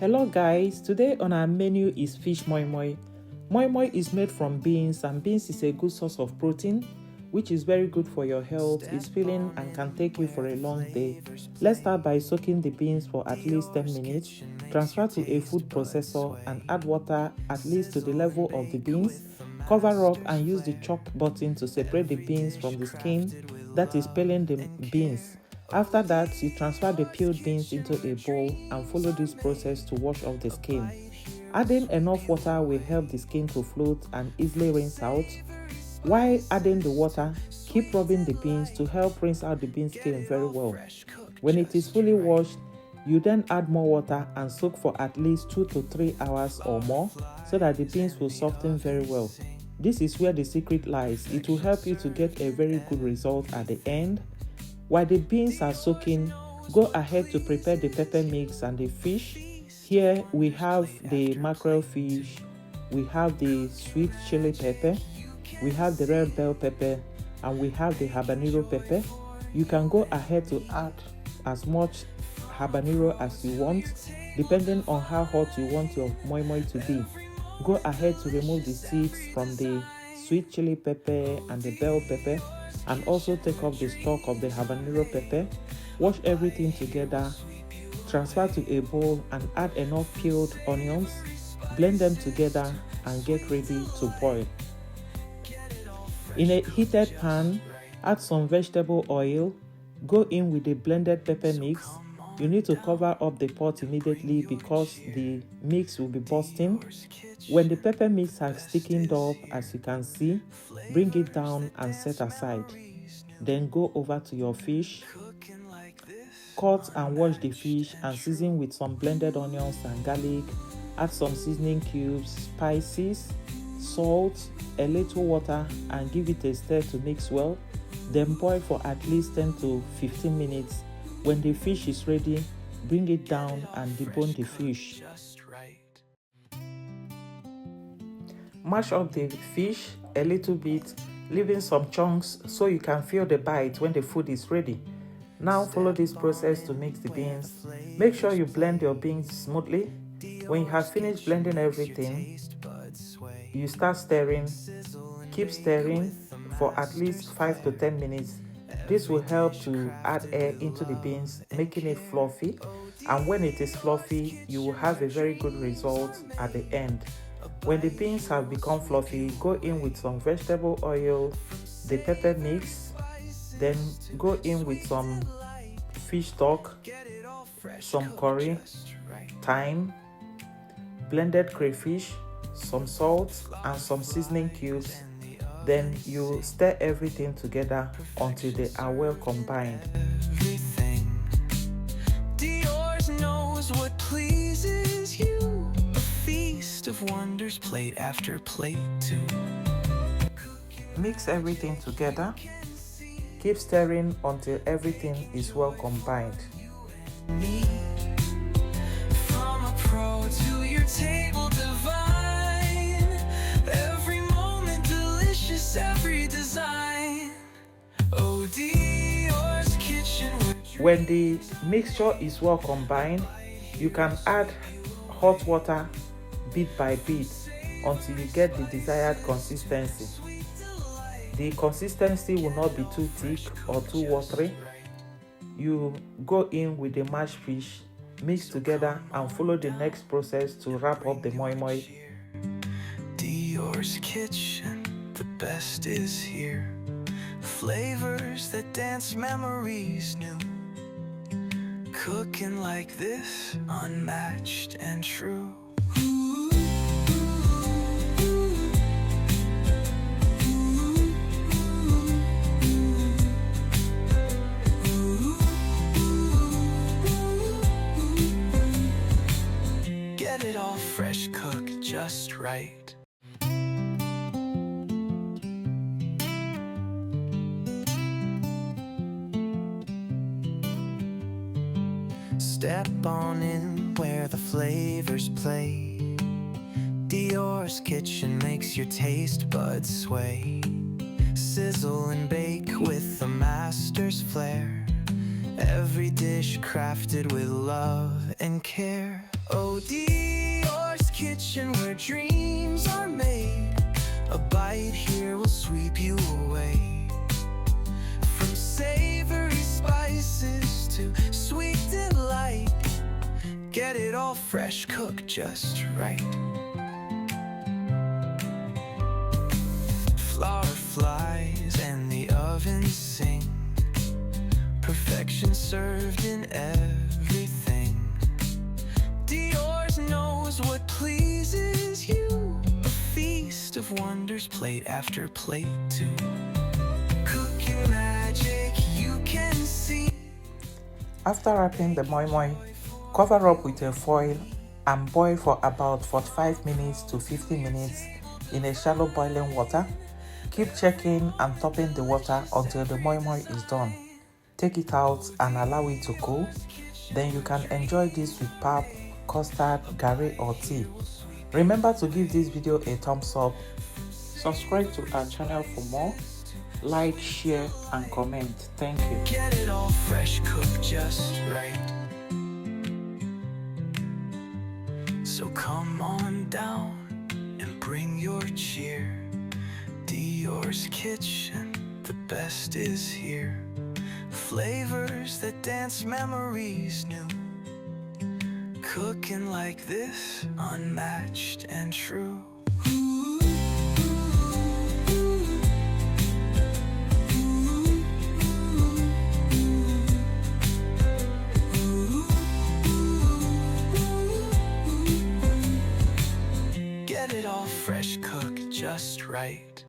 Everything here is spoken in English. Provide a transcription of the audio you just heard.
Hello guys, today on our menu is fish moi moi. Moi moi is made from beans, and beans is a good source of protein which is very good for your health. It's filling and can take you for a long day. Let's start by soaking the beans for at least 10 minutes. Transfer to a food processor and add water at least to the level of the beans. Cover up and use the chop button to separate the beans from the skin that is peeling the beans. After that, you transfer the peeled beans into a bowl and follow this process to wash off the skin. Adding enough water will help the skin to float and easily rinse out. While adding the water, keep rubbing the beans to help rinse out the bean skin very well. When it is fully washed, you then add more water and soak for at least 2 to 3 hours or more so that the beans will soften very well. This is where the secret lies. It will help you to get a very good result at the end. While the beans are soaking, go ahead to prepare the pepper mix and the fish. Here we have the mackerel fish, we have the sweet chili pepper, we have the red bell pepper, and we have the habanero pepper. You can go ahead to add as much habanero as you want, depending on how hot you want your moi moi to be. Go ahead to remove the seeds from the sweet chili pepper and the bell pepper, and also take off the stalk of the habanero pepper. Wash everything together, transfer to a bowl and add enough peeled onions. Blend them together and get ready to boil. In a heated pan, add some vegetable oil. Go in with the blended pepper mix. You need to cover up the pot immediately because the mix will be bursting. When the pepper mix has thickened up, as you can see, bring it down and set aside. Then go over to your fish. Cut and wash the fish and season with some blended onions and garlic. Add some seasoning cubes, spices, salt, a little water, and give it a stir to mix well. Then boil for at least 10 to 15 minutes. When the fish is ready, bring it down and debone the fish. Mash up the fish a little bit, leaving some chunks so you can feel the bite when the food is ready. Now follow this process to mix the beans. Make sure you blend your beans smoothly. When you have finished blending everything, you start stirring. Keep stirring for at least 5 to 10 minutes. This will help to add air into the beans, making it fluffy. And when it is fluffy, you will have a very good result at the end. When the beans have become fluffy, go in with some vegetable oil, the pepper mix, then go in with some fish stock, some curry, thyme, blended crayfish, some salt, and some seasoning cubes. Then you stir everything together until they are well combined. Diorz knows what pleases you. A feast of wonders, plate after plate too. Mix everything together. Keep stirring until everything is well combined. From a pro to your table divine. Every moment delicious, every design. Oh, Diorz kitchen. When the mixture is well combined, you can add hot water bit by bit until you get the desired consistency. The consistency will not be too thick or too watery. You go in with the mashed fish, mix together, and follow the next process to wrap up the moi moi. Diorz kitchen, the best is here. Flavors that dance, memories new. Cooking like this, unmatched and true. Get it all fresh, cooked just right. Step on in where the flavors play. Diorz kitchen makes your taste buds sway. Sizzle and bake with the master's flair. Every dish crafted with love and care. Oh, Diorz kitchen where dreams are made. A bite here will sweep you away. From savory spices to sweet delight, get it all fresh, cooked just right. Flour flies and the oven sing. Perfection served in everything. Diorz knows what pleases you. A feast of wonders, plate after plate too. Cooking magic you can see. After wrapping the moi moi, cover up with a foil and boil for about 45 minutes to 50 minutes in a shallow boiling water. Keep checking and topping the water until the moi moi is done. Take it out and allow it to cool. Then you can enjoy this with pap, custard, garri or tea. Remember to give this video a thumbs up. Subscribe to our channel for more. Like, share and comment. Thank you. Get it all fresh, cooked just right. So come on down and bring your cheer. Diorz kitchen, the best is here. Flavors that dance, memories new. Cooking like this, unmatched and true. Get it all fresh, cooked just right.